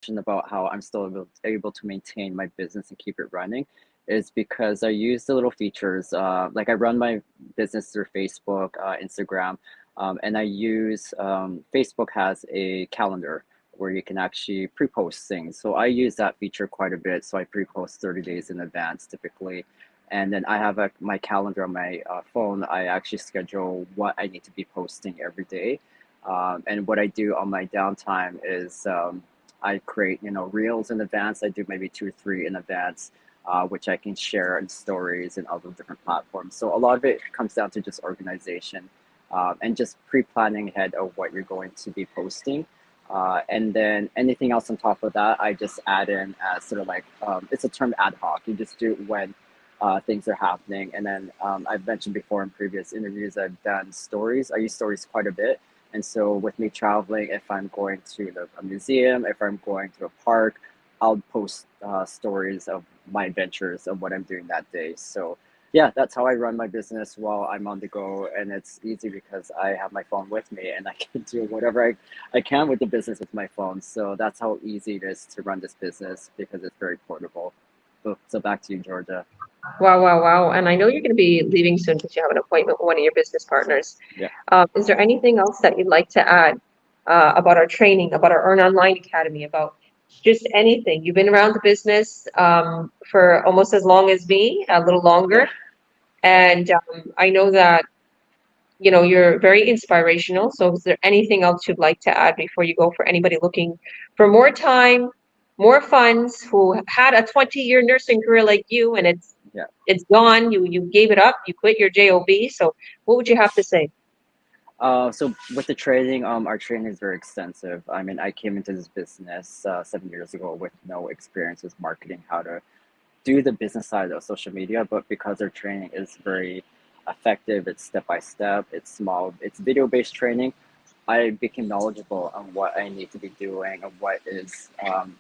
about how I'm still able to maintain my business and keep it running is because I use the little features. Like I run my business through Facebook, Instagram, and I use Facebook has a calendar where you can actually pre-post things. So I use that feature quite a bit. So I pre-post 30 days in advance typically. And then I have my calendar on my phone. I actually schedule what I need to be posting every day. And what I do on my downtime is I create, reels in advance. I do maybe two or three in advance, which I can share in stories and other different platforms. So a lot of it comes down to just organization and just pre-planning ahead of what you're going to be posting. And then anything else on top of that, I just add in as sort of like, it's a term ad hoc. You just do it when things are happening. And then I've mentioned before in previous interviews, I've done stories. I use stories quite a bit. And so with me traveling, if I'm going to a museum, if I'm going to a park, I'll post stories of my adventures of what I'm doing that day. So yeah, that's how I run my business while I'm on the go. And it's easy because I have my phone with me and I can do whatever I can with the business with my phone. So that's how easy it is to run this business because it's very portable. So back to you, Georgia. Wow, wow, wow. And I know you're going to be leaving soon because you have an appointment with one of your business partners. Yeah. Is there anything else that you'd like to add about our training, about our Earn Online Academy, about just anything? You've been around the business for almost as long as me, a little Yeah. longer. Yeah. And I know that, you're very inspirational. So is there anything else you'd like to add before you go for anybody looking for more time, more funds, who had a 20-year nursing career like you and Yeah. it's gone, you gave it up, you quit your job? So what would you have to say? So with the training, our training is very extensive. I mean, I came into this business 7 years ago with no experience with marketing, how to do the business side of social media, but because our training is very effective, it's step by step, it's small, it's video based training. I became knowledgeable on what I need to be doing and what is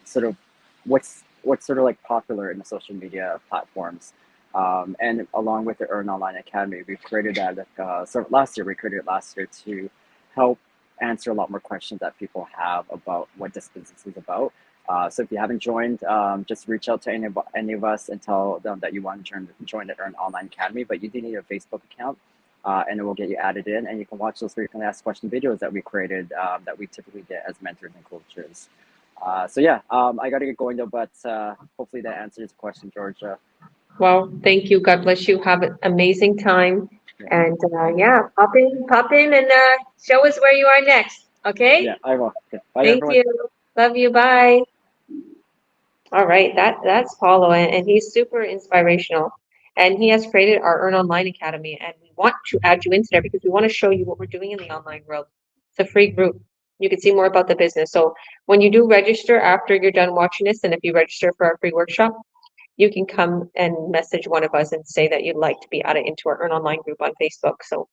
sort of what's sort of like popular in the social media platforms. And along with the Earn Online Academy, we created that last year. We created it last year to help answer a lot more questions that people have about what this business is about. So if you haven't joined, just reach out to any of us and tell them that you want to join the Earn Online Academy. But you do need a Facebook account, and it will get you added in, and you can watch those frequently asked question videos that we created that we typically get as mentors and coaches. So yeah, I got to get going though, but hopefully that answers the question, Georgia. Well, thank you. God bless you. Have an amazing time. Yeah, And yeah, pop in and show us where you are next. yeah, Okay? I will. Okay. Bye, Thank everyone. you. Love you. Bye. All right, that's Paulo, and he's super inspirational. And he has created our Earn Online Academy, and we want to add you into there because we want to show you what we're doing in the online world. It's a free group. You can see more about the business. So when you do register after you're done watching this, and if you register for our free workshop, you can come and message one of us and say that you'd like to be added into our Earn Online group on Facebook. So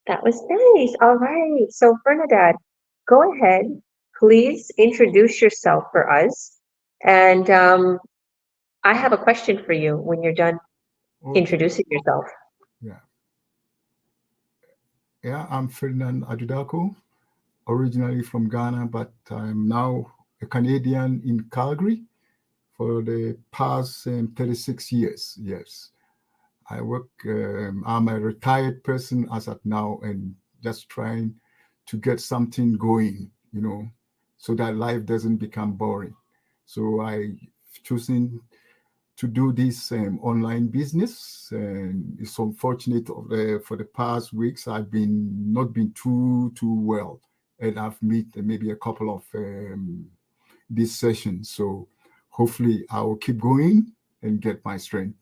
that was nice. All right. So Bernadette, go ahead. Please introduce yourself for us. And I have a question for you when you're done Okay. introducing yourself. Yeah. Yeah, I'm Ferdinand Ajudako, originally from Ghana, but I'm now a Canadian in Calgary for the past 36 years. Yes. I work, I'm a retired person as at now and just trying to get something going, so that life doesn't become boring. So I choosing to do this online business, and it's unfortunate for the past weeks I've been not been too well, and I've met maybe a couple of these sessions. So hopefully I will keep going and get my strength.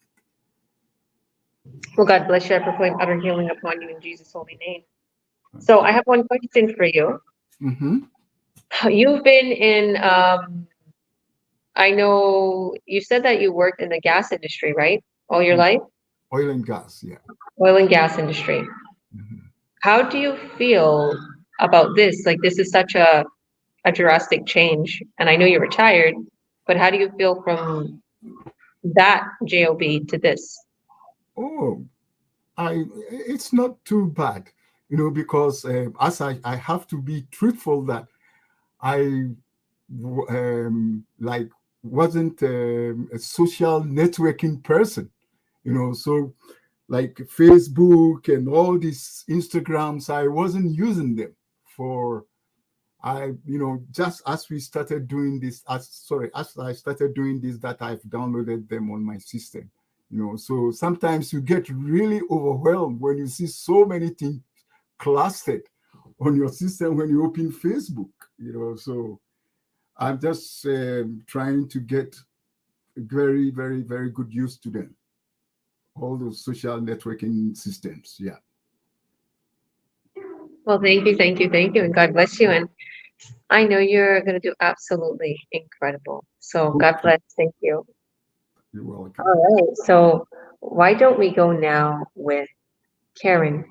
Well, God bless you. I proclaim utter healing upon you in Jesus' holy name. So I have one question for you. Mm-hmm. You've been in, I know you said that you worked in the gas industry, right? All your life? Oil and gas, yeah. Oil and gas industry. Mhm. How do you feel about this? Like, this is such a drastic change. And I know you're retired, but how do you feel from that job to this? Oh, it's not too bad, because as I have to be truthful that I like wasn't a social networking person, so like Facebook and all these Instagrams, I wasn't using them for, just as we started doing this, as I started doing this, that I've downloaded them on my system, so sometimes you get really overwhelmed when you see so many things clustered on your system when you open Facebook, so I'm just trying to get very, very, very good use to them. All those social networking systems. Yeah. Well, thank you, thank you, thank you, and God bless you. And I know you're going to do absolutely incredible. So God bless. Thank you. You're welcome. All right. So why don't we go now with Karen?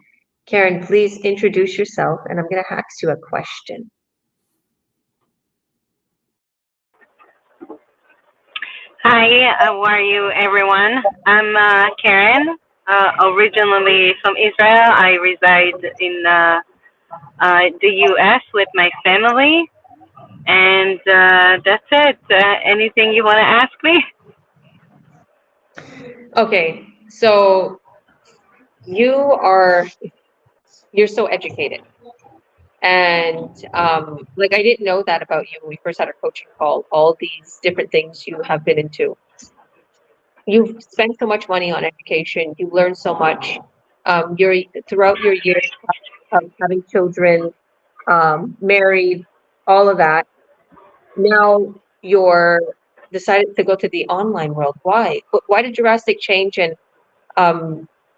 Karen, please introduce yourself, and I'm going to ask you a question. Hi, how are you, everyone? I'm Karen, originally from Israel. I reside in the U.S. with my family, and that's it. Anything you want to ask me? Okay, so you're so educated. And like I didn't know that about you when we first had our coaching call, all these different things you have been into. You've spent so much money on education, you learned so much. You're throughout your years of having children, married, all of that. Now you're decided to go to the online world. Why? Why did drastic change, and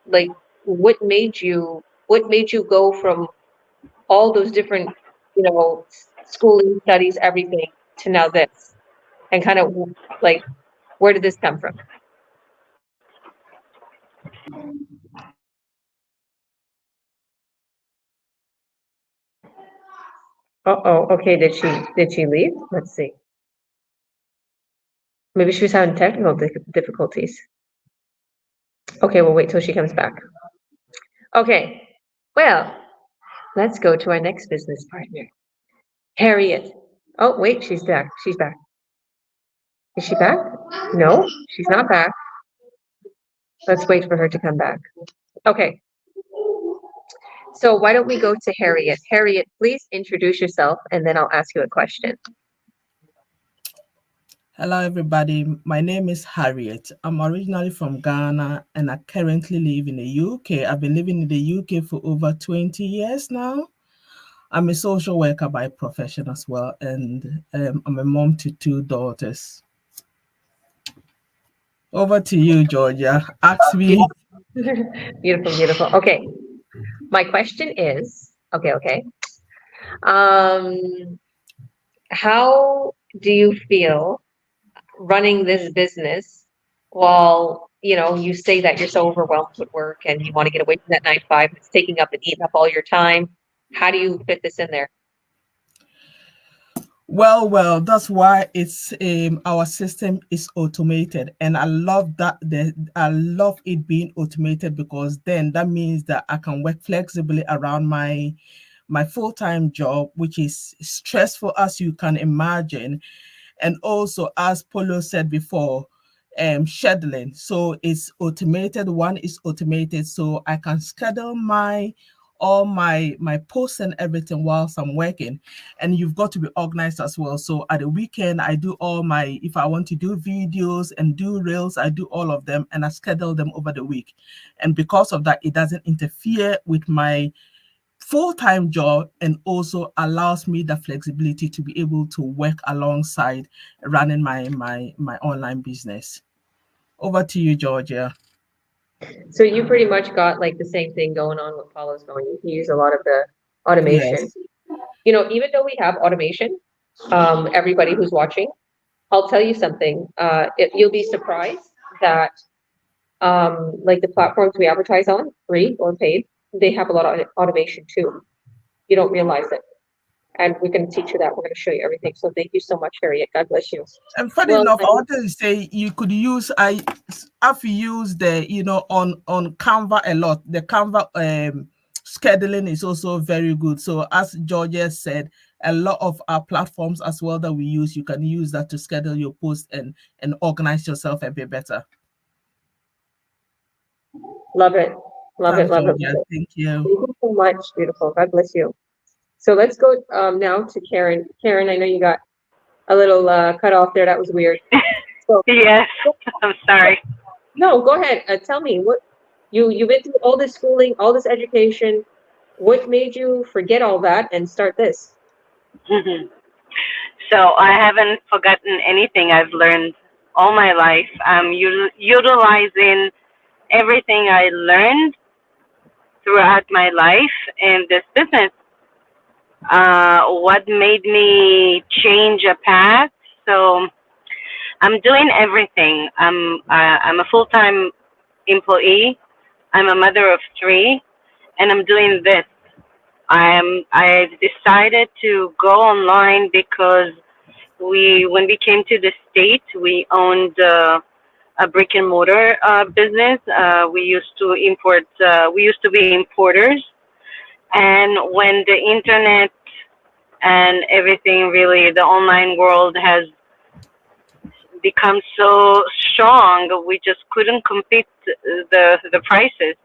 like what made you go from all those different, schooling, studies, everything to now this, and kind of like, where did this come from? Uh-oh. Okay, did she leave? Let's see. Maybe she was having technical difficulties. Okay, we'll wait till she comes back. Okay. Well, let's go to our next business partner, Harriet. Oh, wait, she's back. She's back. Is she back? No, she's not back. Let's wait for her to come back. Okay. So why don't we go to Harriet? Harriet, please introduce yourself, and then I'll ask you a question. Hello, everybody. My name is Harriet. I'm originally from Ghana, and I currently live in the UK. I've been living in the UK for over 20 years now. I'm a social worker by profession as well, and I'm a mom to 2 daughters. Over to you, Georgia. Ask me. Beautiful, beautiful. Okay. My question is, okay. How do you feel running this business while, you say that you're so overwhelmed with work and you want to get away from that 9 to 5, it's taking up and eating up all your time? How do you fit this in there? Well, that's why it's our system is automated, and I love that. I love it being automated, because then that means that I can work flexibly around my full-time job, which is stressful as you can imagine, and also, as Polo said before, scheduling. So it's automated. One is automated, so I can schedule all my posts and everything whilst I'm working. And you've got to be organized as well. So at the weekend, I do if I want to do videos and do reels, I do all of them, and I schedule them over the week. And because of that, it doesn't interfere with my full-time job, and also allows me the flexibility to be able to work alongside running my online business. Over to you, Georgia. So you pretty much got like the same thing going on with Paulo's going. You can use a lot of the automation. Yes. Even though we have automation, everybody who's watching, I'll tell you something. You'll be surprised that like the platforms we advertise on, free or paid, they have a lot of automation too. You don't realize it. And we're going to teach you that. We're going to show you everything. So thank you so much, Harriet. God bless you. And funny enough, I wanted to say you could use, I've used the, on Canva a lot. The Canva scheduling is also very good. So as Georgia said, a lot of our platforms as well that we use, you can use that to schedule your post and organize yourself a bit better. Love it. Love it. Love it. Yeah, Love it. thank you. Thank you so much. Beautiful. God bless you. So let's go now to Karen. Karen, I know you got a little cut off there. That was weird. So Yes, I'm sorry. no, go ahead. Tell me what you went through all this schooling, all this education. What made you forget all that and start this? So I haven't forgotten anything I've learned all my life. I'm utilizing everything I learned throughout my life in this business. What made me change a path? So I'm doing everything. I'm a full-time employee. I'm a mother of 3, and I'm doing this. I've decided to go online because when we came to the States, we owned a brick and mortar business. We used to import. We used to be importers, and when the internet and everything, really, the online world has become so strong, we just couldn't compete the prices.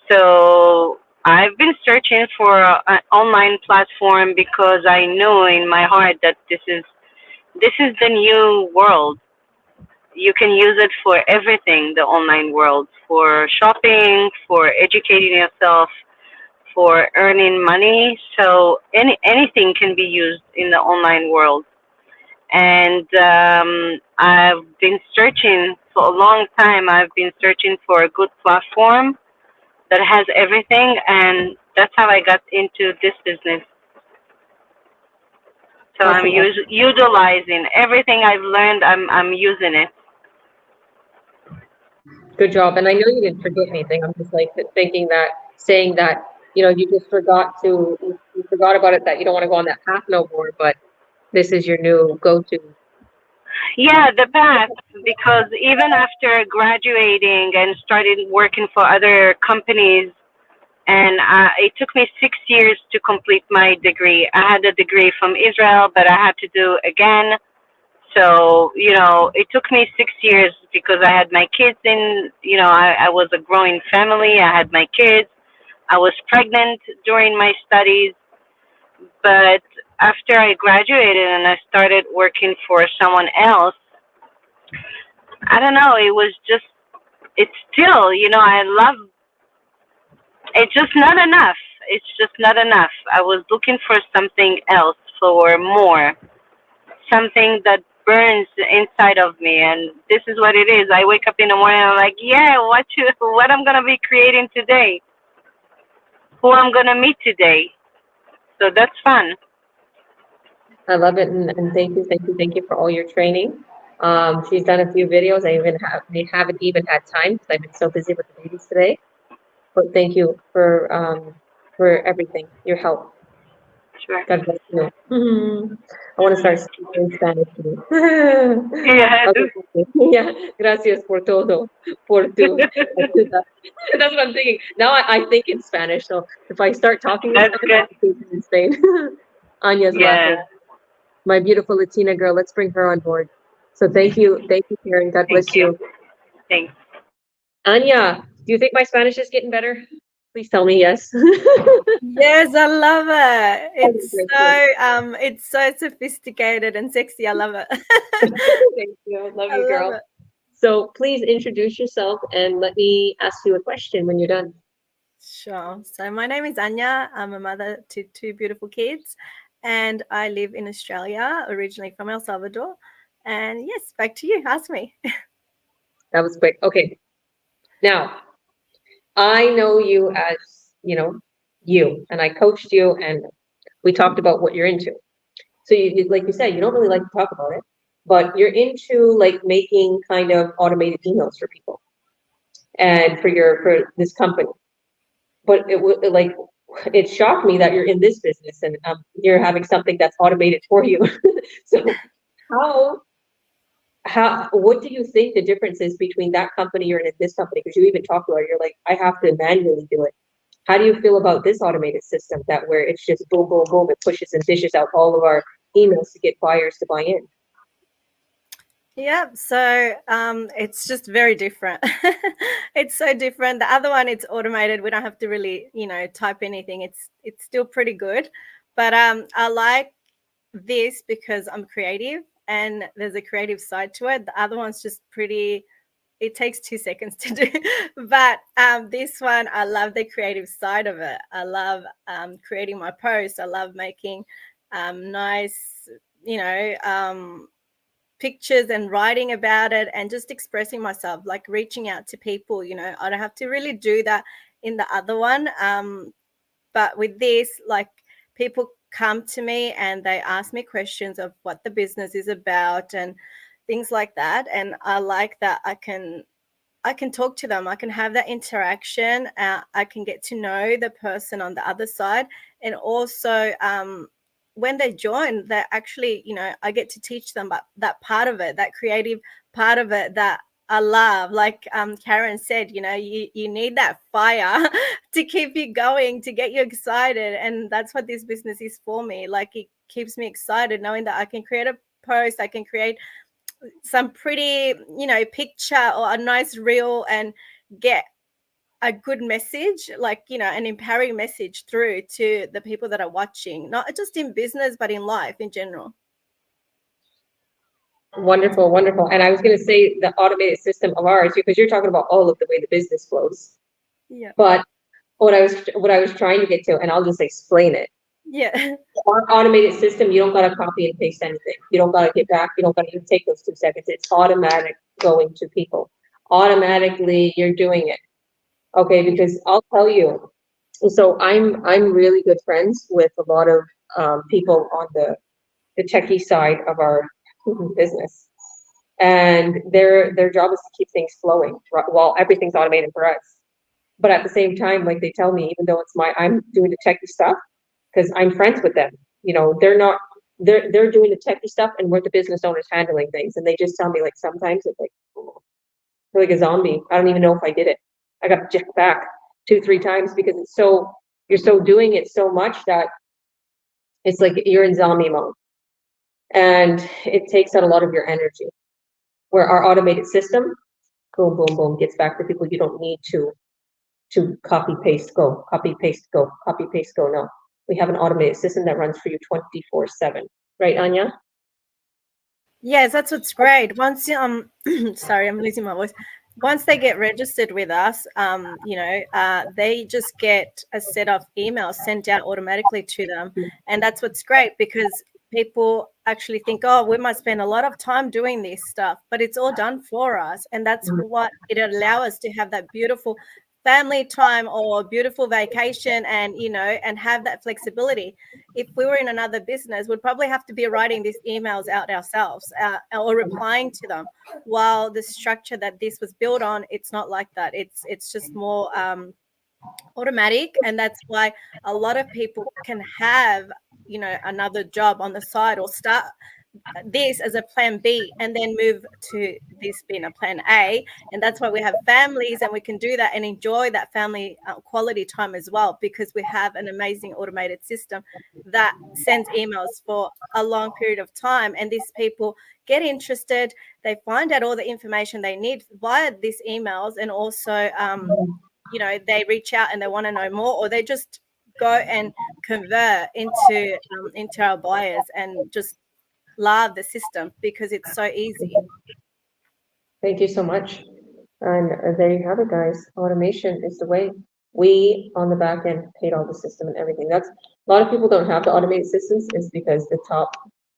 So I've been searching for an online platform because I know in my heart that this is the new world. You can use it for everything, the online world, for shopping, for educating yourself, for earning money. So anything can be used in the online world. And I've been searching for a long time. I've been searching for a good platform that has everything, and that's how I got into this business. So I'm utilizing everything I've learned. I'm using it. Good job. And I know you didn't forget anything. I'm just like thinking that, saying that, you just forgot you forgot about it, that you don't want to go on that path no more, but this is your new go-to. Yeah, the path, because even after graduating and started working for other companies, and it took me 6 years to complete my degree. I had a degree from Israel, but I had to do again. So, it took me 6 years because I had my kids I was a growing family. I had my kids. I was pregnant during my studies. But after I graduated and I started working for someone else, I don't know, it's still, it's just not enough. It's just not enough. I was looking for something else, for more, something that burns inside of me. And this is what it is. I wake up in the morning and I'm like, yeah, what I'm going to be creating today, who I'm going to meet today. So that's fun. I love it, and thank you for all your training. She's done a few videos. I haven't even had time because I've been so busy with the babies today. But thank you for everything, your help. Sure. God bless you. I want to start speaking in Spanish. Yeah. Okay. Yeah. Gracias por todo. Por tu. That's what I'm thinking. Now I think in Spanish. So if I start talking in Spanish, I'll be in Spain. Anya's laughing. My beautiful Latina girl. Let's bring her on board. So thank you, Karen. God bless you. Thanks. Anya, do you think my Spanish is getting better? Please tell me yes. Yes, I love it. It's so sophisticated and sexy. I love it. Thank you. Love you, girl. Love it. So please introduce yourself and let me ask you a question when you're done. Sure. So my name is Anya. I'm a mother to 2 beautiful kids, and I live in Australia, originally from El Salvador. And yes, back to you. Ask me. That was quick. Okay. Now, I know you as, you, and I coached you and we talked about what you're into. So you, like you said, you don't really like to talk about it, but you're into like making kind of automated emails for people and for this company. But it shocked me that you're in this business and you're having something that's automated for you. So what do you think the difference is between that company you're in and this company? Because you even talked about it, you're like, I have to manually do it. How do you feel about this automated system that where it's just boom, boom, boom, it pushes and dishes out all of our emails to get buyers to buy in? Yeah, so it's just very different. It's so different. The other one, it's automated. We don't have to really, type anything. It's still pretty good, but I like this because I'm creative and there's a creative side to it. The other one's just pretty. It takes 2 seconds to do, but this one, I love the creative side of it. I love creating my posts. I love making nice, pictures and writing about it and just expressing myself, like reaching out to people. I don't have to really do that in the other one, but with this, like, people come to me and they ask me questions of what the business is about and things like that, and I like that I can talk to them. I can have that interaction. I can get to know the person on the other side, and also when they join, they actually, I get to teach them about that part of it, that creative part of it that I love. Like Karen said, you need that fire to keep you going, to get you excited, and that's what this business is for me. Like, it keeps me excited knowing that I can create a post, I can create some pretty, picture or a nice reel and get a good message, like, an empowering message through to the people that are watching, not just in business, but in life in general. Wonderful, wonderful. And I was going to say the automated system of ours, because you're talking about all of the way the business flows. Yeah. But what I was trying to get to, and I'll just explain it. Yeah. Our automated system, you don't got to copy and paste anything. You don't got to get back. You don't got to even take those 2 seconds. It's automatic going to people. Automatically, you're doing it. Okay, because I'll tell you. So I'm really good friends with a lot of people on the techie side of our business, and their job is to keep things flowing while everything's automated for us. But at the same time, like, they tell me, even though I'm doing the techie stuff, because I'm friends with them, they're not, they're doing the techie stuff and we're the business owners handling things. And they just tell me, like, sometimes it's like, oh, I feel like a zombie. I don't even know if I did it. I got jacked back 2-3 times because you're so doing it so much that it's like you're in zombie mode. And it takes out a lot of your energy. Where our automated system, boom, boom, boom, gets back to people. You don't need to copy, paste, go, copy, paste, go, copy, paste, go. No, we have an automated system that runs for you 24/7. Right, Anya? Yes, that's what's great. Once sorry, I'm losing my voice. Once they get registered with us, they just get a set of emails sent out automatically to them, and that's what's great, because people actually think, oh, we might spend a lot of time doing this stuff, but it's all done for us, and that's what it allows us to have that beautiful family time or beautiful vacation, and and have that flexibility. If we were in another business, we'd probably have to be writing these emails out ourselves or replying to them, while the structure that this was built on, it's not like that. It's just more automatic, and that's why a lot of people can have another job on the side, or start this as a plan B and then move to this being a plan A. And that's why we have families, and we can do that and enjoy that family quality time as well, because we have an amazing automated system that sends emails for a long period of time, and these people get interested, they find out all the information they need via these emails, and also they reach out and they want to know more, or they just go and convert into our buyers and just love the system because it's so easy. Thank you so much. And there you have it, guys. Automation is the way. We on the back end paid all the system and everything. That's, a lot of people don't have the automated systems, is because the top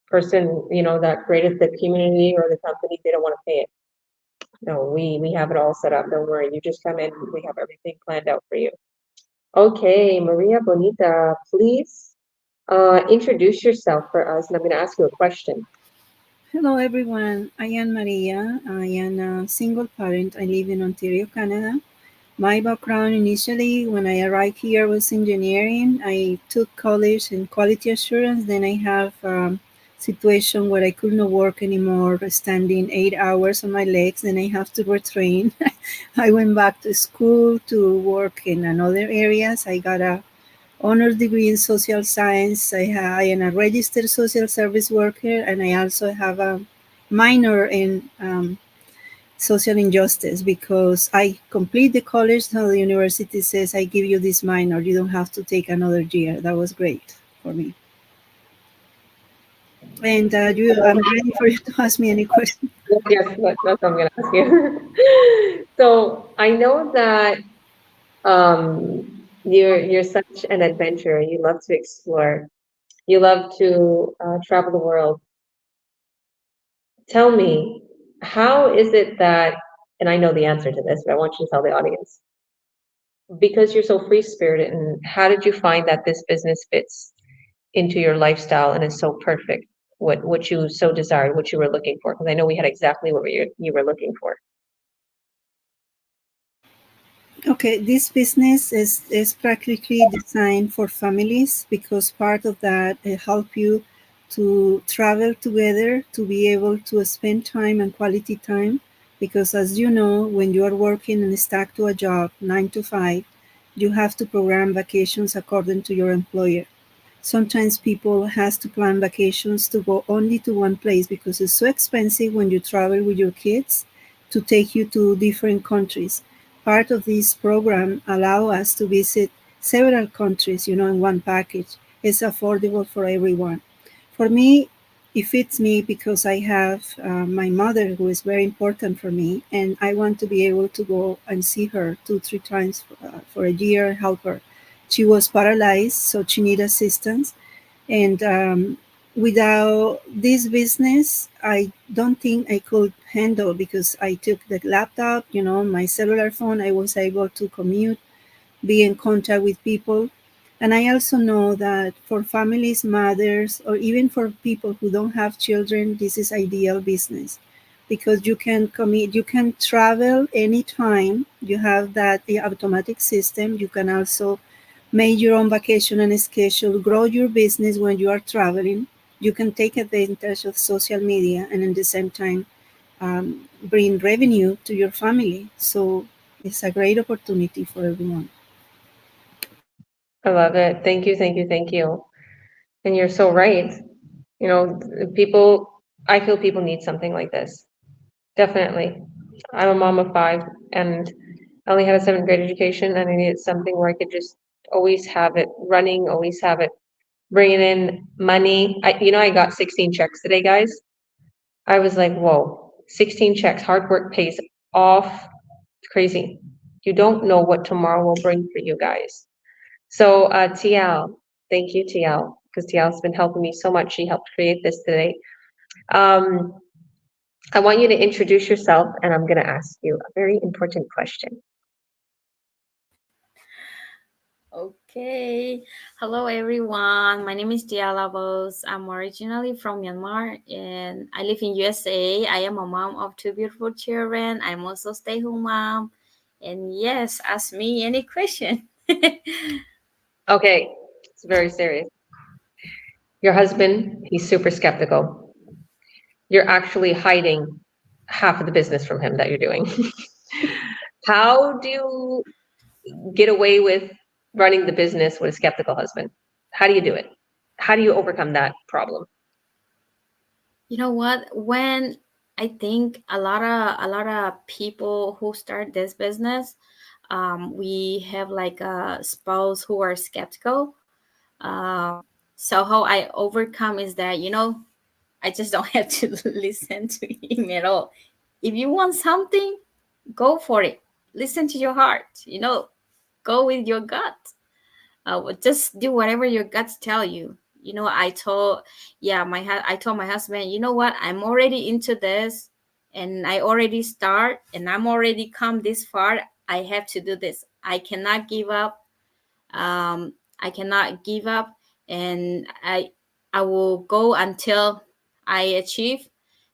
person, that created the community or the company, they don't want to pay it. No, we have it all set up. Don't worry. You just come in. We have everything planned out for you. Okay, Maria Bonita, please introduce yourself for us, and I'm going to ask you a question. Hello, everyone. I am Maria. I am a single parent. I live in Ontario, Canada. My background initially, when I arrived here, was engineering. I took college in quality assurance. Then I have situation where I could not work anymore, standing 8 hours on my legs, then I have to retrain. I went back to school to work in another areas. I got a honors degree in social science. I am a registered social service worker, and I also have a minor in social injustice, because I complete the college, so the university says, I give you this minor, you don't have to take another year. That was great for me. And I'm ready for you to ask me any question. Yes, that's what I'm going to ask you. So I know that you're such an adventurer. You love to explore. You love to travel the world. Tell me, how is it that, and I know the answer to this, but I want you to tell the audience, because you're so free spirited, and how did you find that this business fits into your lifestyle and is so perfect? What you so desired, what you were looking for? Because I know we had exactly what you were looking for. Okay, this business is practically designed for families, because part of that help you to travel together, to be able to spend time and quality time. Because as you know, when you are working and stuck to a job 9 to 5, you have to program vacations according to your employer. Sometimes people has to plan vacations to go only to one place, because it's so expensive when you travel with your kids to take you to different countries. Part of this program allow us to visit several countries, in one package. It's affordable for everyone. For me, it fits me because I have my mother, who is very important for me, and I want to be able to go and see her 2-3 times for a year, help her. She was paralyzed, so she needed assistance. And without this business, I don't think I could handle, because I took the laptop, my cellular phone. I was able to commute, be in contact with people. And I also know that for families, mothers, or even for people who don't have children, this is ideal business, because you can commit, you can travel anytime. You have that automatic system. You can also make your own vacation and schedule, grow your business when you are traveling. You can take advantage of social media, and at the same time bring revenue to your family. So it's a great opportunity for everyone. I love it. Thank you, thank you, thank you. And you're so right. I feel people need something like this. Definitely. I'm a mom of 5, and I only had a 7th grade education, and I needed something where I could just always have it running, always have it bringing in money. I got 16 checks today, guys. I was like, whoa, 16 checks. Hard work pays off. It's crazy. You don't know what tomorrow will bring for you guys. So, TL, thank you, TL, because TL's been helping me so much. She helped create this today. I want you to introduce yourself, and I'm going to ask you a very important question. Okay. Hello, everyone. My name is Dia Labos. I'm originally from Myanmar, and I live in USA. I am a mom of 2 beautiful children. I'm also a stay-home mom. And yes, ask me any question. Okay, it's very serious. Your husband, he's super skeptical. You're actually hiding half of the business from him that you're doing. How do you get away with running the business with a skeptical husband? How do you do it? How do you overcome that problem? You know what? When I think a lot of people who start this business, we have like a spouse who are skeptical. So how I overcome is that, I just don't have to listen to him at all. If you want something, go for it. Listen to your heart, go with your gut. Just do whatever your guts tell you. I told my husband, you know what, I'm already into this, and I already start, and I'm already come this far. I have to do this. I cannot give up. I cannot give up, and I will go until I achieve.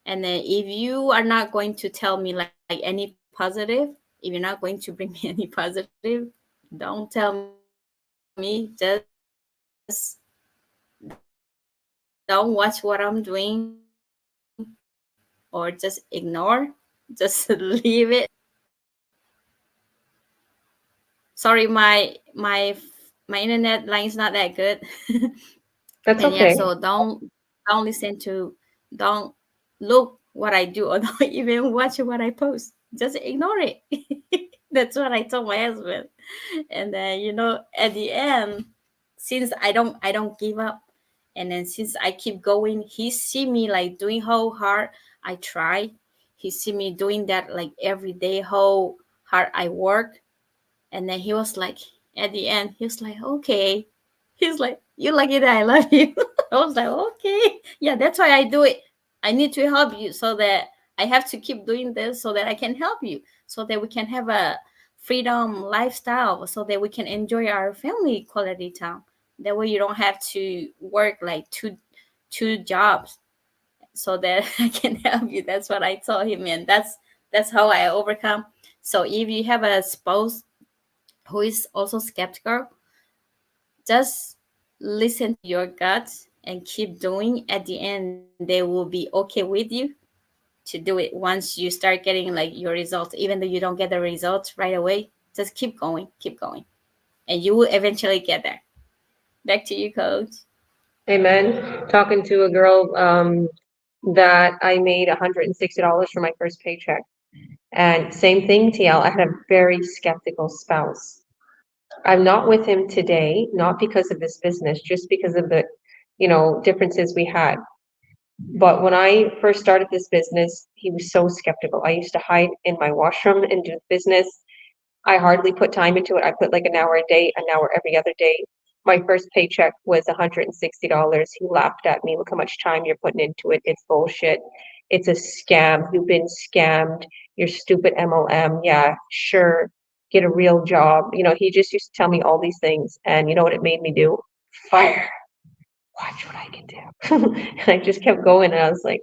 And then if you are not going to tell me like any positive, if you're not going to bring me any positive, don't tell me. Just that's it. don't watch what I'm doing or just ignore, just leave it. Sorry, my internet line is not that good. That's And yeah, okay. so don't listen to, don't look what I do, or don't even watch what I post. Just ignore it. That's what I told my husband. And then, you know, at the end, since I don't give up, and then since I keep going, he see me like doing how hard I try. He see me doing that like every day, how hard I work. And then he was like, at the end, he was like, okay. He's like, you lucky that I love you. I was like, okay. Yeah, that's why I do it. I need to help you, so that I have to keep doing this so that I can help you, so that we can have a freedom lifestyle, so that we can enjoy our family quality time. That way you don't have to work like two jobs, so that I can help you. That's what I told him, and that's how I overcome. So if you have a spouse who is also skeptical, just listen to your gut and keep doing. At the end, they will be okay with you to do it. Once you start getting like your results, even though you don't get the results right away, just keep going, and you will eventually get there. Back to you, coach. Amen. Talking to a girl that I made $160 for my first paycheck. And same thing, TL, I had a very skeptical spouse. I'm not with him today, not because of this business, just because of the, differences we had. But when I first started this business, he was so skeptical. I used to hide in my washroom and do business. I hardly put time into it. I put like an hour a day, an hour every other day. My first paycheck was $160. He laughed at me. Look how much time you're putting into it. It's bullshit. It's a scam. You've been scammed. You're stupid MLM. Yeah, sure. Get a real job. He just used to tell me all these things. And you know what it made me do? Fire. Watch what I can do. And I just kept going. And I was like,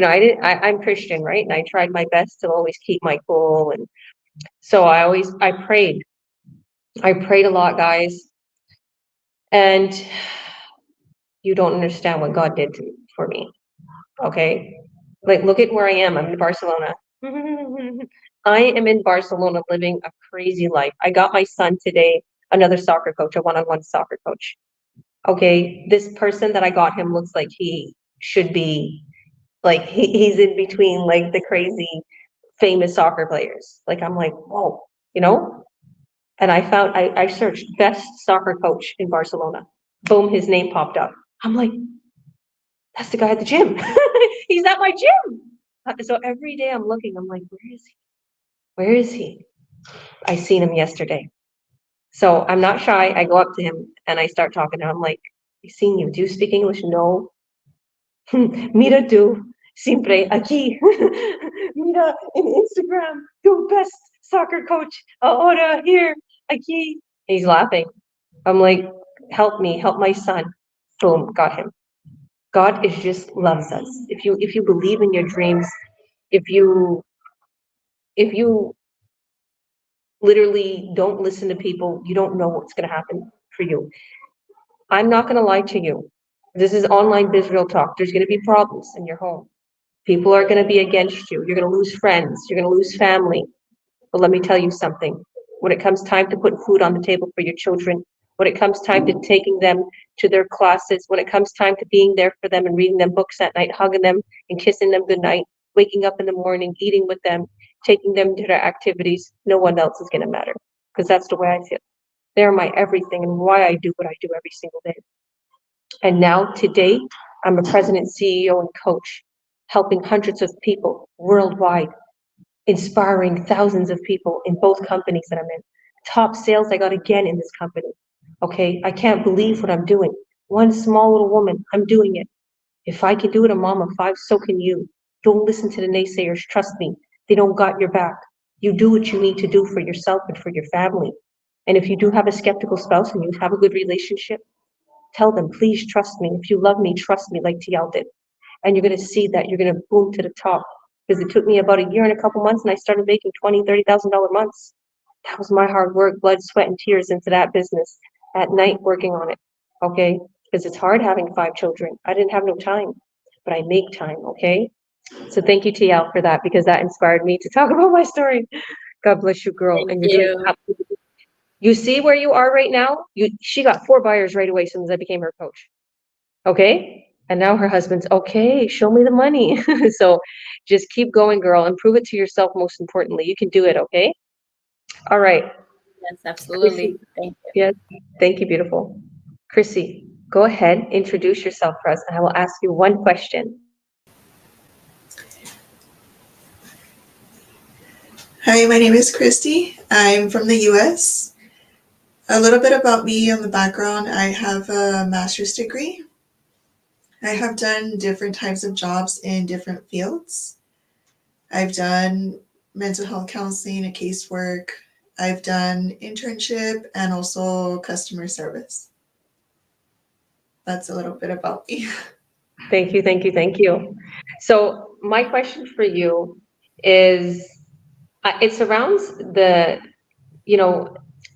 I'm Christian, right? And I tried my best to always keep my cool. And so I prayed. I prayed a lot, guys. And you don't understand what God did for me. Okay. Like, look at where I am. I'm in Barcelona. I am in Barcelona living a crazy life. I got my son today, another soccer coach, a one-on-one soccer coach. Okay. This person that I got him looks like he should be, like, he's in between like the crazy famous soccer players. Like, I'm like, whoa, And I searched best soccer coach in Barcelona. Boom, his name popped up. I'm like, that's the guy at the gym. He's at my gym. So every day I'm looking, I'm like, where is he? Where is he? I seen him yesterday. So I'm not shy. I go up to him and I start talking to him. I'm like, I seen you. Do you speak English? No. Mira tú, siempre aquí. Mira in Instagram, tu best soccer coach. Ahora here, aquí. He's laughing. I'm like, help me, help my son. Boom, got him. God is just loves us. If you believe in your dreams, if you literally don't listen to people, you don't know what's going to happen for you. I'm not going to lie to you. This is online Israel talk. There's going to be problems in your home. People are going to be against you. You're going to lose friends. You're going to lose family. But let me tell you something. When it comes time to put food on the table for your children, when it comes time to taking them to their classes, when it comes time to being there for them and reading them books at night, hugging them and kissing them goodnight, waking up in the morning, eating with them, taking them to their activities, no one else is going to matter, because that's the way I feel. They're my everything and why I do what I do every single day. And now today, I'm a president, CEO, and coach, helping hundreds of people worldwide, inspiring thousands of people in both companies that I'm in. Top sales I got again in this company. Okay, I can't believe what I'm doing. One small little woman, I'm doing it. If I can do it, a mom of 5, so can you. Don't listen to the naysayers. Trust me, they don't got your back. You do what you need to do for yourself and for your family. And if you do have a skeptical spouse and you have a good relationship, tell them, please trust me. If you love me, trust me like TL did. And you're going to see that you're going to boom to the top. Because it took me about a year and a couple months and I started making $20,000, $30,000 months. That was my hard work, blood, sweat, and tears into that business at night working on it. Okay. because it's hard having 5 children. I didn't have no time, but I make time, okay? So thank you, TL, for that, because that inspired me to talk about my story. God bless you, girl. Thank And you're doing you. absolutely. You see where you are right now? She got 4 buyers right away as soon as I became her coach. Okay? And now her husband's okay, show me the money. So just keep going, girl, and prove it to yourself most importantly. You can do it, okay? All right. Yes, absolutely. Thank you. Yes, thank you, beautiful. Chrissy, go ahead, introduce yourself for us, and I will ask you one question. Hi, my name is Christy. I'm from the US. A little bit about me on the background. I have a master's degree. I have done different types of jobs in different fields. I've done mental health counseling and casework. I've done internship and also customer service. That's a little bit about me. Thank you, thank you, thank you. So my question for you is, it surrounds the,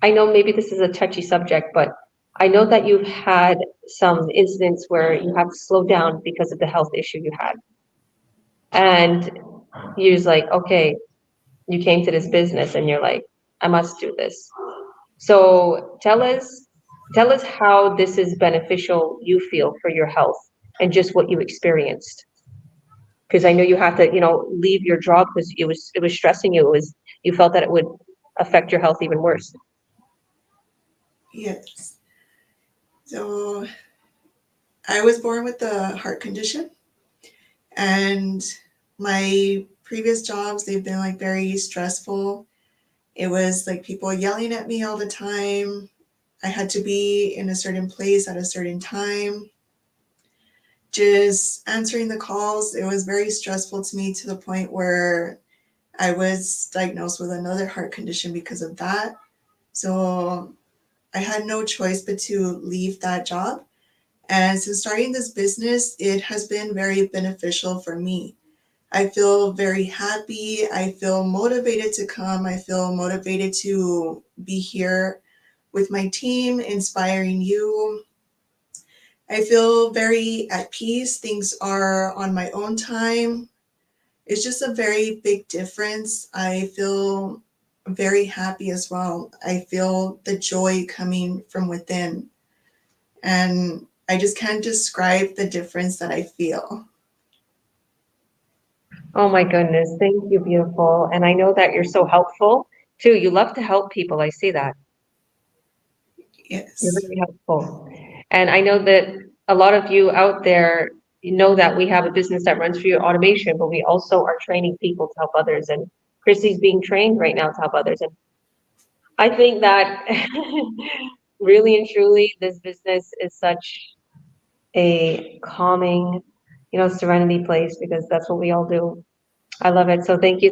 I know maybe this is a touchy subject, but I know that you've had some incidents where you have to slow down because of the health issue you had. And you're just like, okay, you came to this business and you're like, I must do this. So tell us how this is beneficial you feel for your health and just what you experienced. Because I know you have to, leave your job because it was stressing you. You felt that it would affect your health even worse. Yes. So I was born with a heart condition, and my previous jobs, they've been like very stressful. It was like people yelling at me all the time. I had to be in a certain place at a certain time. Just answering the calls, it was very stressful to me, to the point where I was diagnosed with another heart condition because of that. So I had no choice but to leave that job. And since starting this business, it has been very beneficial for me. I feel very happy. I feel motivated to come. I feel motivated to be here with my team, inspiring you. I feel very at peace. Things are on my own time. It's just a very big difference. I feel very happy as well. I feel the joy coming from within. And I just can't describe the difference that I feel. Oh my goodness, thank you, beautiful. And I know that you're so helpful too. You love to help people. I see that. Yes. You're very helpful. And I know that a lot of you out there, know that we have a business that runs through automation, but we also are training people to help others. And Chrissy's being trained right now to help others. And I think that really and truly, this business is such a calming, serenity place, because that's what we all do. I love it. So thank you,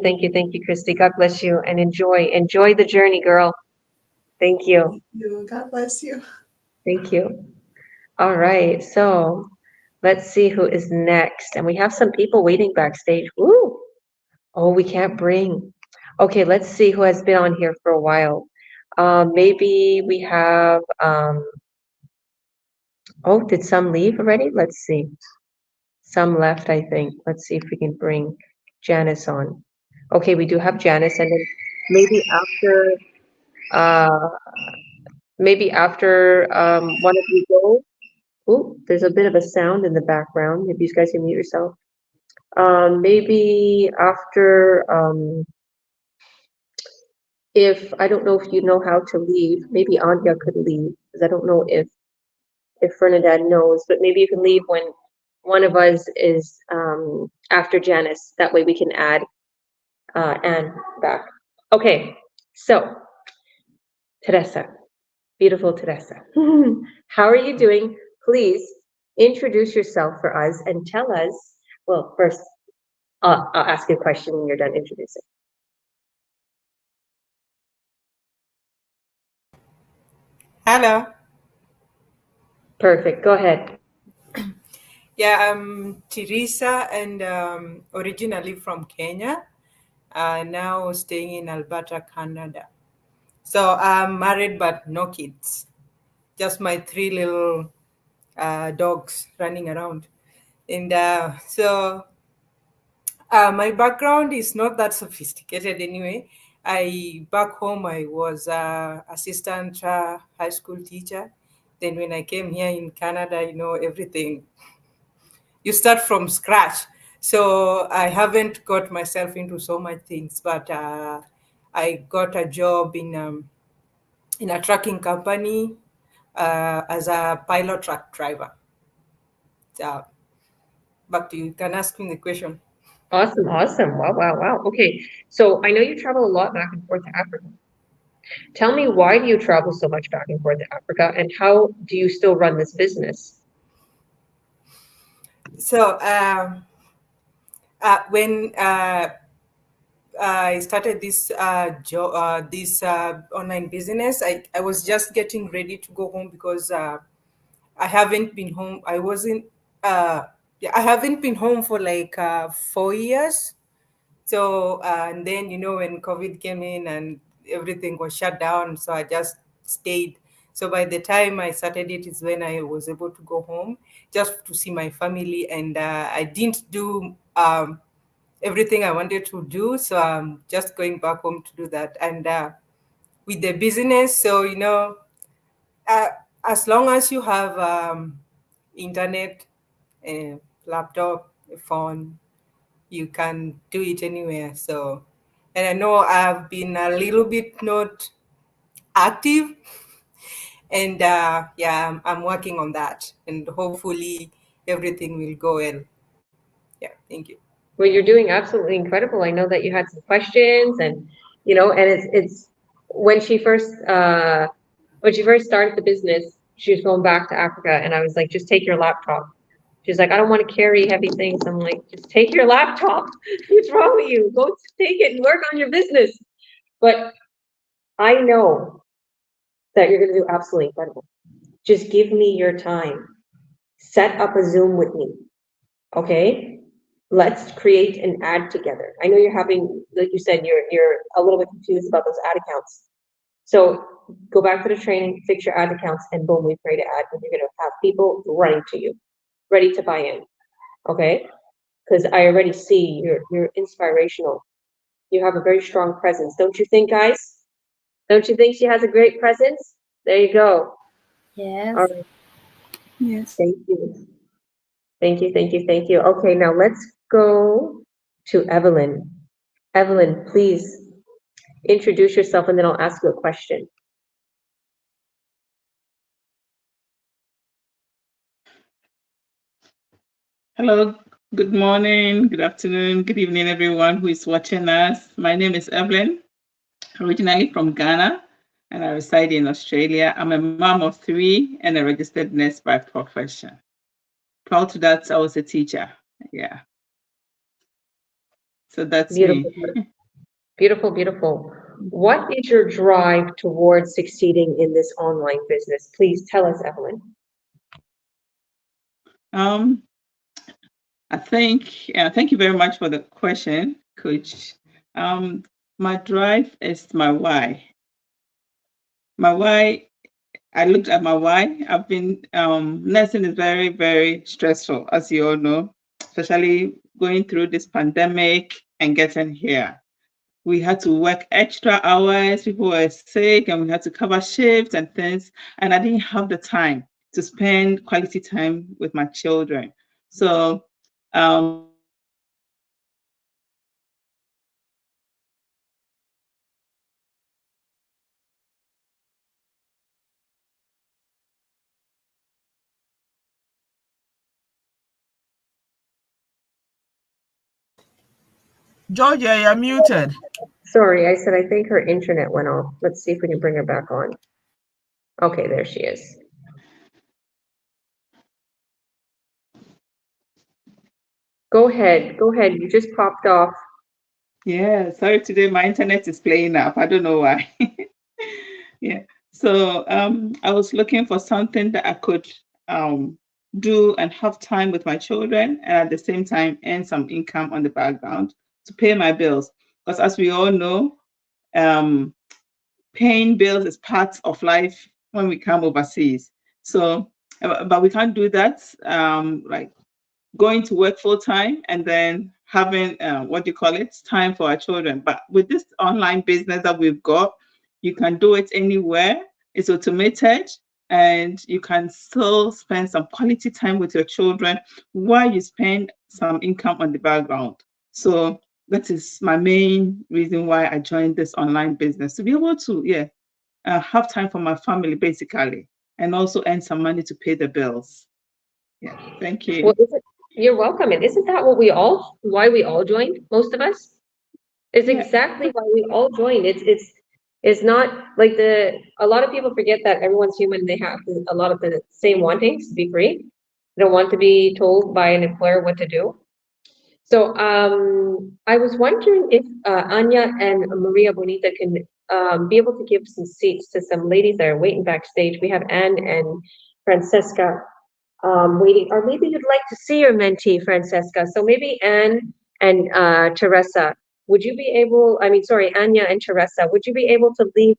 Christy. God bless you, and enjoy the journey, girl. Thank you. God bless you. Thank you. All right. So let's see who is next. And we have some people waiting backstage. Woo! Oh, we can't bring. Okay, let's see who has been on here for a while. Maybe we have, oh, did some leave already? Let's see. Some left, I think. Let's see if we can bring Janice on. Okay, we do have Janice, and then maybe after one of you go. Oh, there's a bit of a sound in the background. If you guys can mute yourself. Maybe after, if I don't know if you know how to leave, maybe Anya could leave, because I don't know if Fernandad knows, but maybe you can leave when one of us is after Janice. That way we can add Anne back. Okay, so Teresa, beautiful Teresa. How are you doing? Please introduce yourself for us and tell us, well, first, I'll ask you a question when you're done introducing. Hello. Perfect, go ahead. Yeah, I'm Teresa, and originally from Kenya, now staying in Alberta, Canada. So I'm married but no kids, just my 3 little dogs running around. And so my background is not that sophisticated anyway. Back home, I was assistant high school teacher. Then when I came here in Canada, everything, you start from scratch. So I haven't got myself into so much things, but I got a job in a trucking company as a pilot truck driver. So back to you. You can ask me the question. Awesome, awesome. Wow, wow, wow. Okay, so I know you travel a lot back and forth to Africa. Tell me, why do you travel so much back and forth to Africa, and how do you still run this business? So when I started this online business, I was just getting ready to go home because I haven't been home. I haven't been home for like 4 years. So and then when COVID came in and everything was shut down, so I just stayed. So by the time I started it is when I was able to go home just to see my family, and I didn't do everything I wanted to do, so I'm just going back home to do that. And with the business, so as long as you have internet, a laptop, a phone, you can do it anywhere. So, and I know I've been a little bit not active, and yeah, I'm working on that, and hopefully everything will go well. Yeah, thank you. Well, you're doing absolutely incredible. I know that you had some questions, and and it's when she first started the business, she was going back to Africa, and I was like, just take your laptop. She's like, I don't want to carry heavy things. I'm like, just take your laptop. What's wrong with you? Go take it and work on your business. But I know that you're going to do absolutely incredible. Just give me your time. Set up a Zoom with me. Okay? Let's create an ad together. I know you're having, like you said, you're a little bit confused about those ad accounts. So go back to the training, fix your ad accounts, and boom, we create an ad, and you're going to have people running to you, ready to buy in. Okay? Because I already see you're inspirational. You have a very strong presence. Don't you think, guys? Don't you think she has a great presence? There you go. Yes. All right. Yes. Thank you. Thank you, thank you, thank you. Okay, now let's go to Evelyn. Evelyn, please introduce yourself, and then I'll ask you a question. Hello, good morning, good afternoon, good evening, everyone who is watching us. My name is Evelyn, originally from Ghana, and I reside in Australia. I'm a mom of 3 and a registered nurse by profession. Prior to that, I was a teacher. Yeah. So that's Beautiful. me. Beautiful, beautiful. What is your drive towards succeeding in this online business? Please tell us, Evelyn. I think, thank you very much for the question, Coach. My drive is my why. My why, I looked at my why. I've been, nursing is very, very stressful, as you all know, especially going through this pandemic and getting here. We had to work extra hours, people were sick, and we had to cover shifts and things, and I didn't have the time to spend quality time with my children. So Georgia, you're muted. Sorry, I said I think her internet went off. Let's see if we can bring her back on. Okay, there she is. Go ahead, you just popped off. Yeah, sorry, today my internet is playing up. I don't know why. Yeah, so I was looking for something that I could do and have time with my children, and at the same time earn some income on the background to pay my bills. Because as we all know, paying bills is part of life when we come overseas. So but we can't do that. Like going to work full time and then having what do you call it, time for our children. But with this online business that we've got, you can do it anywhere. It's automated, and you can still spend some quality time with your children while you spend some income on the background. So that is my main reason why I joined this online business, to be able to have time for my family basically, and also earn some money to pay the bills. Yeah, thank you. Well, you're welcome. And isn't that why we all joined? Most of us, is exactly why we all joined. It's not like a lot of people forget that everyone's human. They have a lot of the same wantings to be free. They don't want to be told by an employer what to do. So I was wondering if Anya and Maria Bonita can be able to give some seats to some ladies that are waiting backstage. We have Anne and Francesca waiting, or maybe you'd like to see your mentee, Francesca. So maybe Anne and Teresa, would you be able, Anya and Teresa, would you be able to leave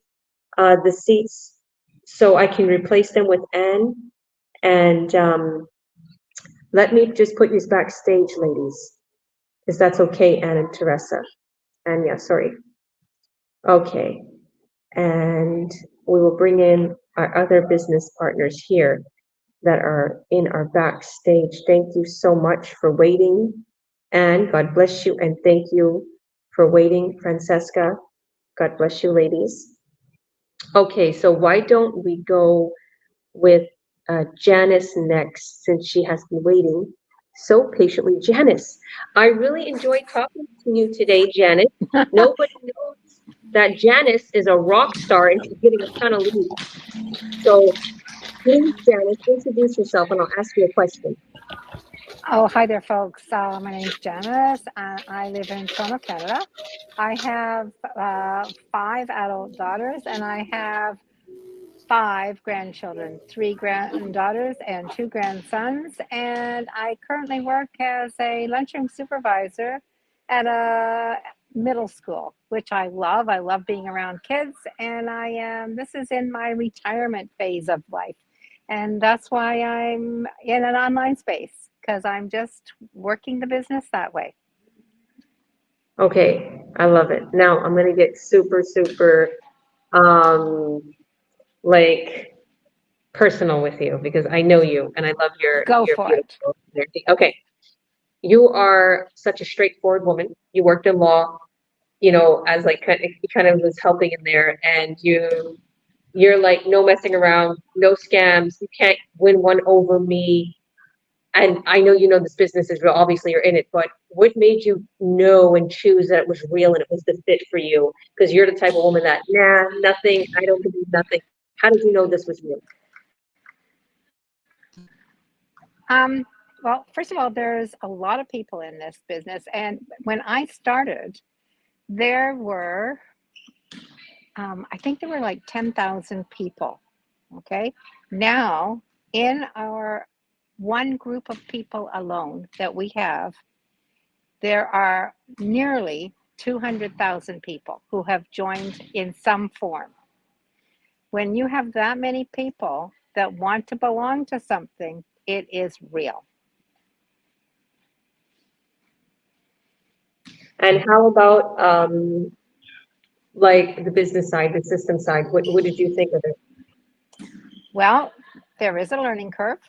the seats so I can replace them with Anne? And let me just put you backstage, ladies. If that's okay, Anne and Teresa. Anya, sorry. Okay. And we will bring in our other business partners here that are in our backstage. Thank you so much for waiting. And God bless you. And thank you for waiting, Francesca. God bless you, ladies. Okay, so why don't we go with Janice next, since she has been waiting so patiently. Janice, I really enjoyed talking to you today, Janice. Nobody knows that Janice is a rock star and she's getting a ton of leads. So please, Janice, introduce yourself and I'll ask you a question. Oh, hi there, folks. My name is Janice, and I live in Toronto, Canada. I have 5 adult daughters, and I have 5 grandchildren, 3 granddaughters and 2 grandsons. And I currently work as a lunchroom supervisor at a middle school, which I love. I love being around kids, and this is in my retirement phase of life. And that's why I'm in an online space, because I'm just working the business that way. Okay, I love it. Now I'm going to get super, like personal with you, because I know you and I love your beautiful energy. Okay. You are such a straightforward woman. You worked in law, as like kind of was helping in there, and you're like, no messing around, no scams. You can't win one over me. And I know this business is real. Obviously, you're in it, but what made you know and choose that it was real and it was the fit for you? Because you're the type of woman that, nothing, I don't believe nothing. How did you know this was real? Well, first of all, there's a lot of people in this business. And when I started, there were, I think there were like 10,000 people. Okay. Now, in our one group of people alone that we have, there are nearly 200,000 people who have joined in some form. When you have that many people that want to belong to something, it is real. And how about like the business side, the system side? What did you think of it? Well, there is a learning curve.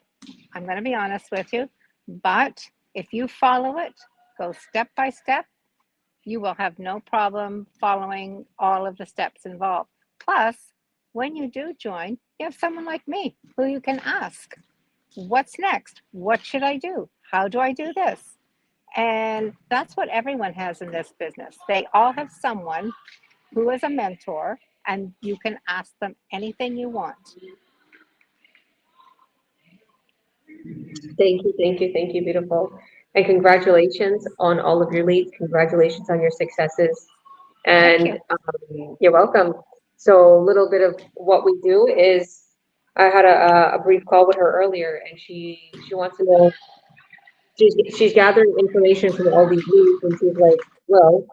I'm going to be honest with you, but if you follow it, go step by step, you will have no problem following all of the steps involved. Plus, when you do join, you have someone like me who you can ask, what's next? What should I do? How do I do this? And that's what everyone has in this business. They all have someone who is a mentor, and you can ask them anything you want. Thank you, beautiful. And congratulations on all of your leads. Congratulations on your successes. And you're welcome. So a little bit of what we do is, I had a brief call with her earlier, and she wants to know, she's gathering information from all these leads, and she's like, well,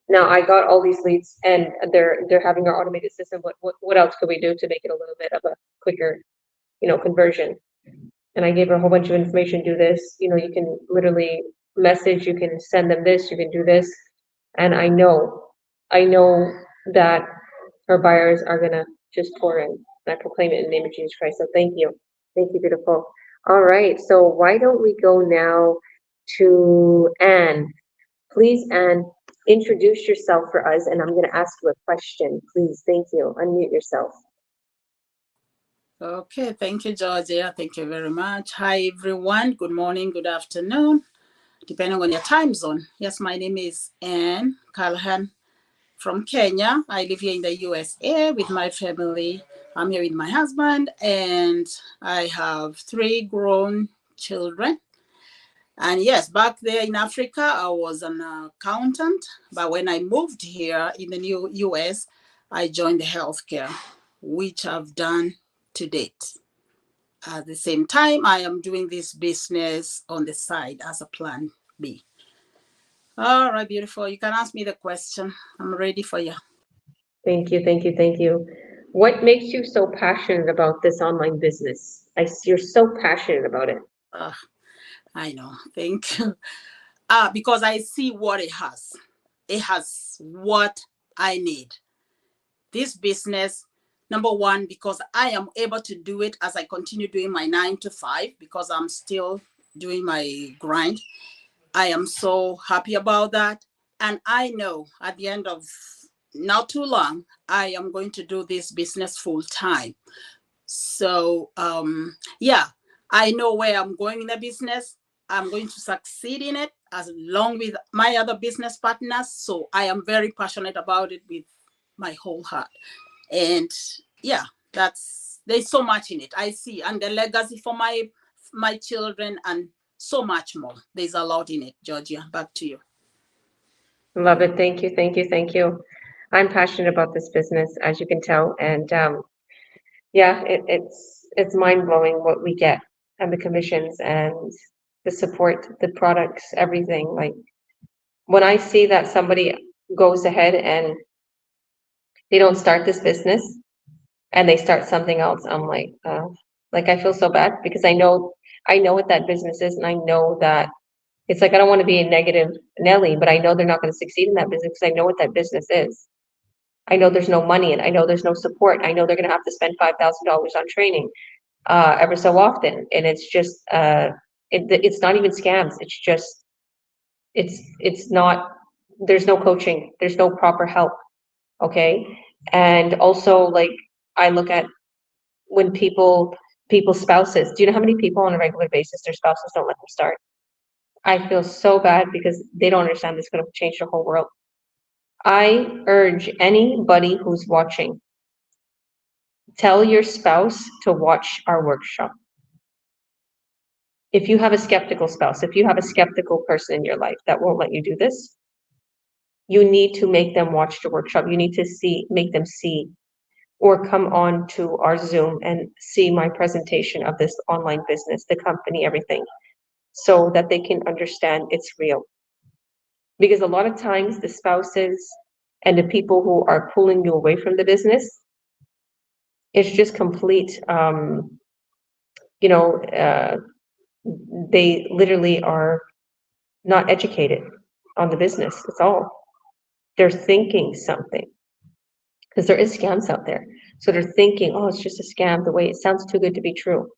now I got all these leads and they're having our automated system. What else could we do to make it a little bit of a quicker, conversion? And I gave her a whole bunch of information, do this, you know, you can literally message, you can send them this, you can do this. And I know that her buyers are gonna just pour in. I proclaim it in the name of Jesus Christ. So thank you. Thank you, beautiful. All right, so why don't we go now to Anne? Please, Anne, introduce yourself for us, and I'm gonna ask you a question. Please, thank you. Unmute yourself. Okay, thank you, Georgia. Thank you very much. Hi, everyone. Good morning, good afternoon, depending on your time zone. Yes, my name is Anne Callahan from Kenya. I live here in the USA with my family. I'm here with my husband, and I have 3 grown children. And yes, back there in Africa, I was an accountant. But when I moved here in the new US, I joined the healthcare, which I've done to date. At the same time, I am doing this business on the side as a plan B. All right, beautiful. You can ask me the question. I'm ready for you. Thank you, thank you, thank you. What makes you so passionate about this online business? You're so passionate about it. I know. Thank you. Because I see what it has. It has what I need. This business, number one, because I am able to do it as I continue doing my 9 to 5, because I'm still doing my grind. I am so happy about that. And I know at the end of not too long, I am going to do this business full time. So yeah, I know where I'm going in the business. I'm going to succeed in it along with my other business partners. So I am very passionate about it with my whole heart. And yeah, there's so much in it. I see, and the legacy for my children and so much more. There's a lot in it. Georgia, back to you. Love it. Thank you, thank you, thank you. I'm passionate about this business, as you can tell. And yeah, it's mind-blowing what we get, and the commissions and the support, the products, everything. Like when I see that somebody goes ahead and they don't start this business and they start something else, I'm like I feel so bad, because I know what that business is, and I know that it's like, I don't want to be a negative Nelly, but I know they're not going to succeed in that business because I know what that business is. I know there's no money in it. I know there's no support. I know they're going to have to spend $5,000 on training ever so often. And it's just, it's not even scams. It's just, it's not, there's no coaching. There's no proper help. Okay. And also, like, I look at when people's spouses, do you know how many people on a regular basis, their spouses don't let them start? I feel so bad because they don't understand this is going to change the whole world. I urge anybody who's watching, tell your spouse to watch our workshop. If you have a skeptical spouse, if you have a skeptical person in your life that won't let you do this, you need to make them watch the workshop. You need to make them see, or come on to our Zoom and see my presentation of this online business, the company, everything, so that they can understand it's real. Because a lot of times the spouses and the people who are pulling you away from the business, it's just complete, they literally are not educated on the business. It's all. They're thinking something, because there is scams out there. So they're thinking, oh, it's just a scam, the way it sounds too good to be true.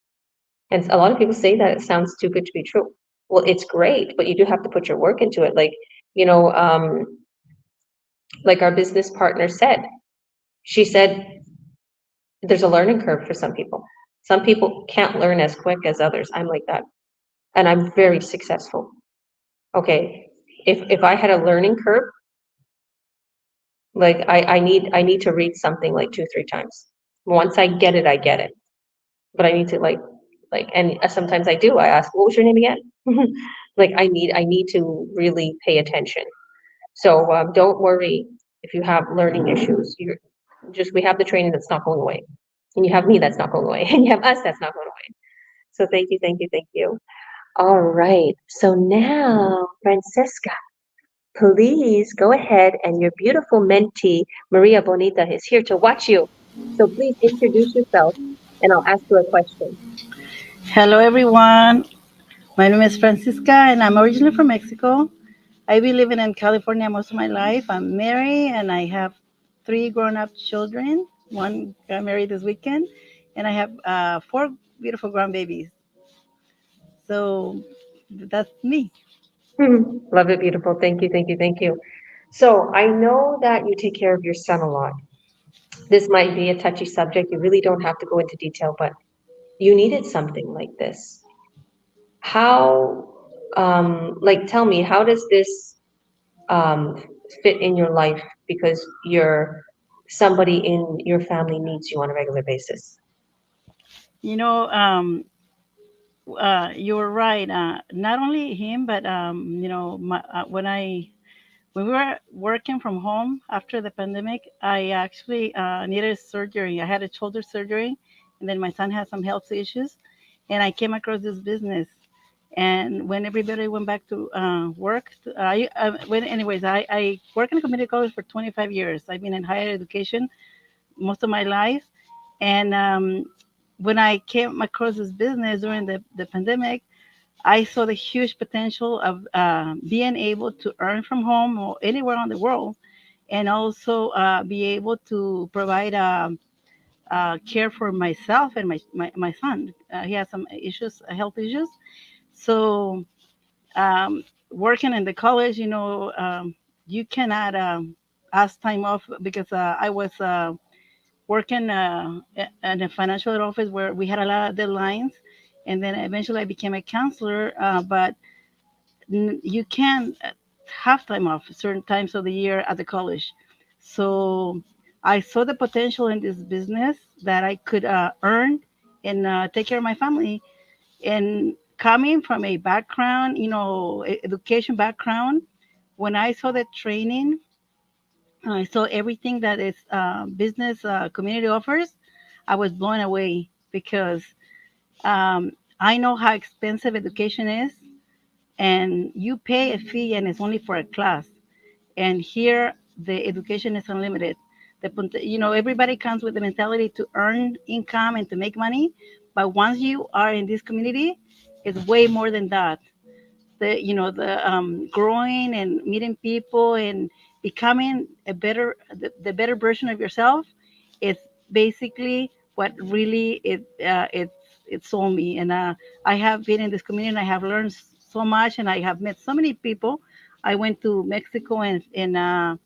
And a lot of people say that it sounds too good to be true. Well, it's great, but you do have to put your work into it. Like, like our business partner said, she said, there's a learning curve for some people. Some people can't learn as quick as others. I'm like that. And I'm very successful. Okay. If I had a learning curve, like I need to read something like 2-3 times. Once I get it, I get it. But I need to and sometimes I do. I ask, what was your name again? Like I need to really pay attention. So don't worry if you have learning issues. We have the training that's not going away. And you have me that's not going away. And you have us that's not going away. So thank you, thank you, thank you. All right. So now, Francesca, please go ahead, and your beautiful mentee, Maria Bonita, is here to watch you. So please introduce yourself, and I'll ask you a question. Hello, everyone. My name is Francisca, and I'm originally from Mexico. I've been living in California most of my life. I'm married, and I have 3 grown-up children. One got married this weekend, and I have 4 beautiful grandbabies. So that's me. Love it, beautiful. Thank you, thank you, thank you. So I know that you take care of your son a lot. This might be a touchy subject. You really don't have to go into detail, but you needed something like this. How, like, tell me, how does this fit in your life? Because somebody in your family needs you on a regular basis. You know, you're right. Not only him, but when we were working from home after the pandemic, I actually needed surgery. I had a shoulder surgery, and then my son had some health issues, and I came across this business. And when everybody went back to work, I work in a community college for 25 years. I've been in higher education most of my life, and when I came across this business during the pandemic, I saw the huge potential of being able to earn from home or anywhere on the world, and also be able to provide care for myself and my son. He has some issues, health issues. So working in the college, you cannot ask time off because I was working in a financial office where we had a lot of deadlines. And then eventually I became a counselor, but you can have time off certain times of the year at the college. So I saw the potential in this business that I could earn and take care of my family. And coming from a background, education background, when I saw the training, I saw everything that is business community offers, I was blown away because I know how expensive education is, and you pay a fee and it's only for a class. And here the education is unlimited. Everybody comes with the mentality to earn income and to make money, but once you are in this community, it's way more than that. The growing and meeting people and becoming the better version of yourself is basically what really it sold me. And I have been in this community and I have learned so much, and I have met so many people. I went to Mexico in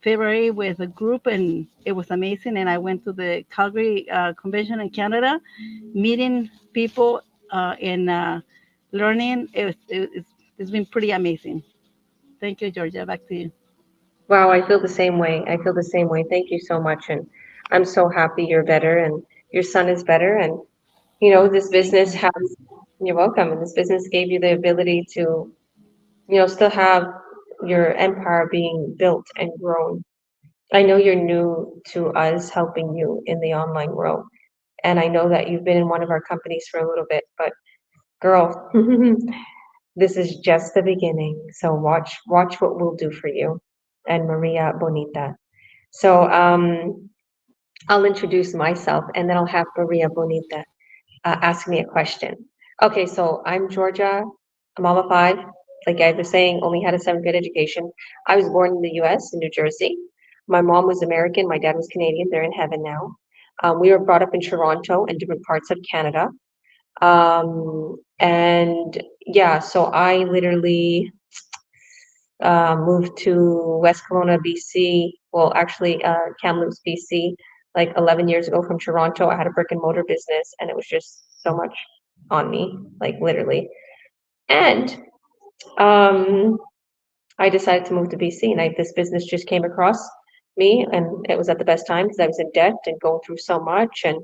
February with a group, and it was amazing. And I went to the Calgary convention in Canada, meeting people and learning. It's been pretty amazing. Thank you, Georgia. Back to you. Wow, I feel the same way. I feel the same way. Thank you so much. And I'm so happy you're better and your son is better. And, this business you're welcome. And this business gave you the ability to, still have your empire being built and grown. I know you're new to us helping you in the online world. And I know that you've been in one of our companies for a little bit, but girl, this is just the beginning. So watch what we'll do for you. And Maria Bonita. So I'll introduce myself and then I'll have Maria Bonita ask me a question. Okay, so I'm Georgia. I'm mama 5. Like I was saying, only had a 7th grade education. I was born in the US, in New Jersey. My mom was American, my dad was Canadian. They're in heaven now. We were brought up in Toronto and different parts of Canada. And yeah, so I literally moved to West Kelowna, BC. Well, actually, Kamloops, BC, like 11 years ago from Toronto. I had a brick and mortar business, and it was just so much on me, like literally. And I decided to move to BC, and this business just came across me, and it was at the best time because I was in debt and going through so much, and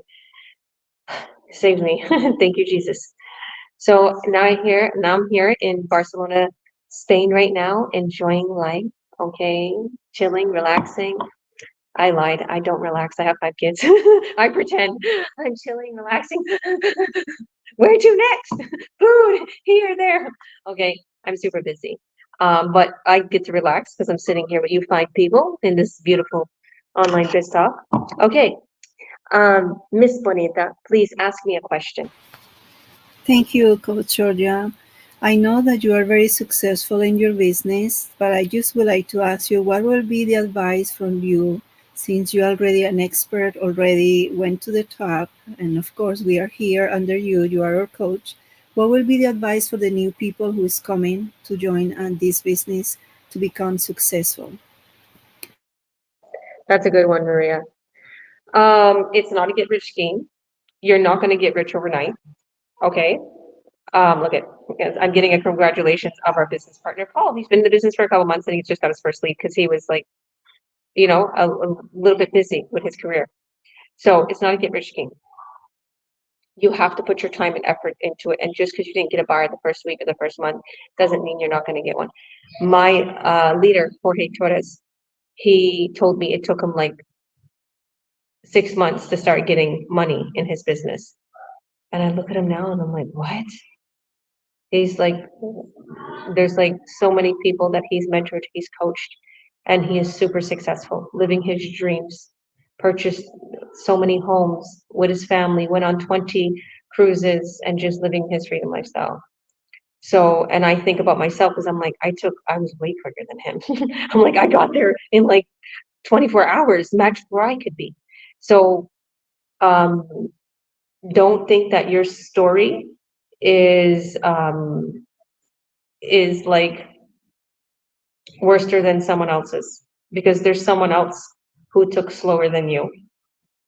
saved me. Thank you, Jesus. So now I'm here in Barcelona, Spain right now, enjoying life, okay, chilling, relaxing. I lied. I don't relax. I have 5 kids. I pretend I'm chilling, relaxing. Where to next? Food here, there. Okay, I'm super busy. But I get to relax because I'm sitting here with you 5 people in this beautiful online biz talk. Okay, Miss Bonita, please ask me a question. Thank you, Coach Georgia. I know that you are very successful in your business, but I just would like to ask you, what will be the advice from you, since you are already an expert, already went to the top, and of course we are here under you, you are our coach. What will be the advice for the new people who is coming to join this business to become successful? That's a good one, Maria. It's not a get rich scheme. You're not going to get rich overnight. Okay. Look at, I'm getting a congratulations of our business partner, Paul. He's been in the business for a couple months and he's just got his first lead because he was like, you know, a little bit busy with his career. So it's not a get rich scheme. You have to put your time and effort into it. And just because you didn't get a buyer the first week or the first month doesn't mean you're not going to get one. My leader, Jorge Torres, he told me it took him like 6 months to start getting money in his business. And I look at him now and I'm like, what? He's like, there's like so many people that he's mentored, he's coached, and he is super successful, living his dreams, purchased so many homes with his family, went on 20 cruises, and just living his freedom lifestyle. So, and I think about myself because I'm like, I was way quicker than him. I'm like, I got there in like 24 hours, max where I could be. So, don't think that your story is like worse than someone else's, because there's someone else who took slower than you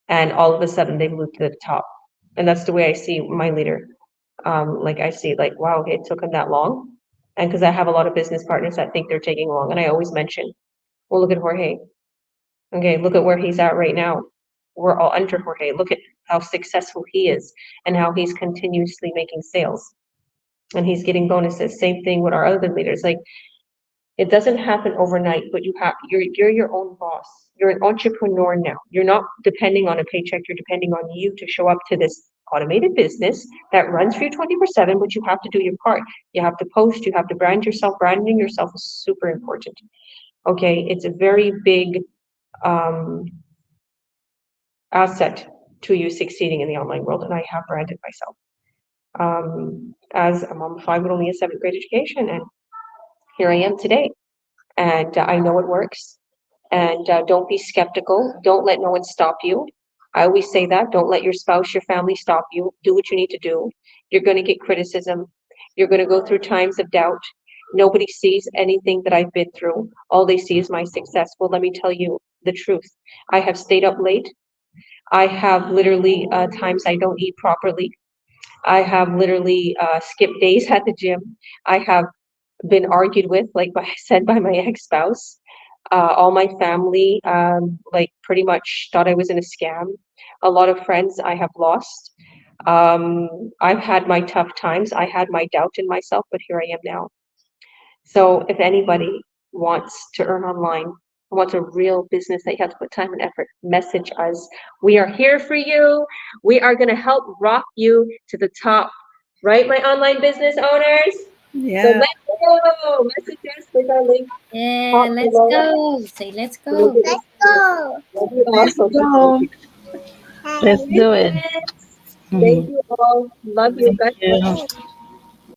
and all of a sudden they moved to the top. And that's the way I see my leader. Like I see like, wow, it took him that long. And because I have a lot of business partners that think they're taking long, and I always mention, well, look at Jorge. Okay, look at where he's at right now. We're all under Jorge. Look at how successful he is and how he's continuously making sales and he's getting bonuses. Same thing with our other leaders. Like, it doesn't happen overnight, but you're your own boss. You're an entrepreneur now. You're not depending on a paycheck. You're depending on you to show up to this automated business that runs for you 24/7, but you have to do your part. You have to post, you have to brand yourself. Branding yourself is super important. Okay, it's a very big asset to you succeeding in the online world, and I have branded myself as a mom of 5 with only a 7th grade education, and here I am today. And I know it works. And don't be skeptical. Don't let no one stop you. I always say that. Don't let your spouse, your family stop you. Do what you need to do. You're going to get criticism. You're going to go through times of doubt. Nobody sees anything that I've been through. All they see is my success. Well, let me tell you the truth. I have stayed up late. I have literally times I don't eat properly. I have literally skipped days at the gym. I have been argued with, like I said, by my ex-spouse. All my family, like pretty much thought I was in a scam. A lot of friends I have lost. I've had my tough times. I had my doubt in myself, but here I am now. So if anybody wants to earn online, wants a real business that you have to put time and effort, message us. We are here for you. We are going to help rock you to the top. Right, my online business owners? Yeah. So let's go. Message us with our link. Yeah, let's go. Say let's go. Let's go. Let's go. Let's do it. Thank you all. Love you. Thank you.